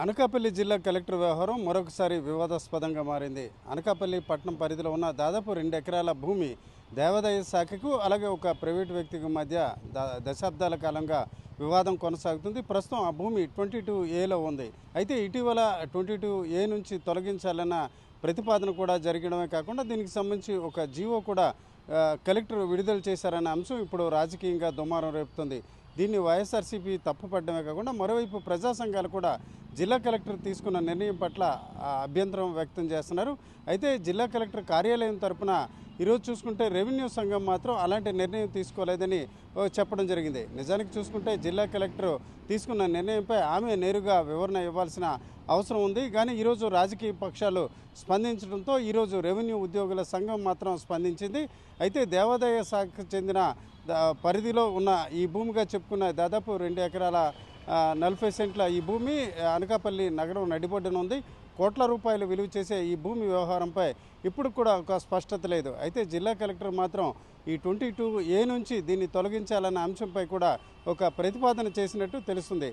అనకాపల్లి జిల్లా కలెక్టర్ వ్యవహారం మరొకసారి వివాదాస్పదంగా మారింది. అనకాపల్లి పట్టణం పరిధిలో ఉన్న దాదాపు 2 ఎకరాల భూమి దేవాదాయ శాఖకు అలాగే ఒక ప్రైవేటు వ్యక్తికి మధ్య దశాబ్దాల కాలంగా వివాదం కొనసాగుతుంది. ప్రస్తుతం ఆ భూమి 22A ఉంది. అయితే ఇటీవల 22A నుంచి తొలగించాలన్న ప్రతిపాదన కూడా జరగడమే కాకుండా దీనికి సంబంధించి ఒక జీవో కూడా కలెక్టర్ విడుదల చేశారన్న అంశం ఇప్పుడు రాజకీయంగా దుమారం రేపుతుంది. దీన్ని వైఎస్ఆర్సీపీ తప్పుపడడమే కాకుండా మరోవైపు ప్రజా సంఘాలు కూడా జిల్లా కలెక్టర్ తీసుకున్న నిర్ణయం పట్ల అభ్యంతరం వ్యక్తం చేస్తున్నారు. అయితే జిల్లా కలెక్టర్ కార్యాలయం తరపున ఈరోజు చూసుకుంటే రెవెన్యూ సంఘం మాత్రం అలాంటి నిర్ణయం తీసుకోలేదని చెప్పడం జరిగింది. నిజానికి చూసుకుంటే జిల్లా కలెక్టర్ తీసుకున్న నిర్ణయంపై ఆమె నేరుగా వివరణ ఇవ్వాల్సిన అవసరం ఉంది. కానీ ఈరోజు రాజకీయ పక్షాలు స్పందించడంతో ఈరోజు రెవెన్యూ ఉద్యోగుల సంఘం మాత్రం స్పందించింది. అయితే దేవాదాయ శాఖకు చెందిన పరిధిలో ఉన్న ఈ భూమిగా చెప్పుకున్న దాదాపు 2 ఎకరాల 40 సెంట్ల ఈ భూమి అనకాపల్లి నగరం నడిబొడ్డున ఉంది. కోట్ల రూపాయలు విలువ చేసే ఈ భూమి వ్యవహారంపై ఇప్పుడు కూడా ఒక స్పష్టత లేదు. అయితే జిల్లా కలెక్టర్ మాత్రం ఈ 22A నుంచి దీన్ని తొలగించాలన్న అంశంపై కూడా ఒక ప్రతిపాదన చేసినట్టు తెలుస్తుంది.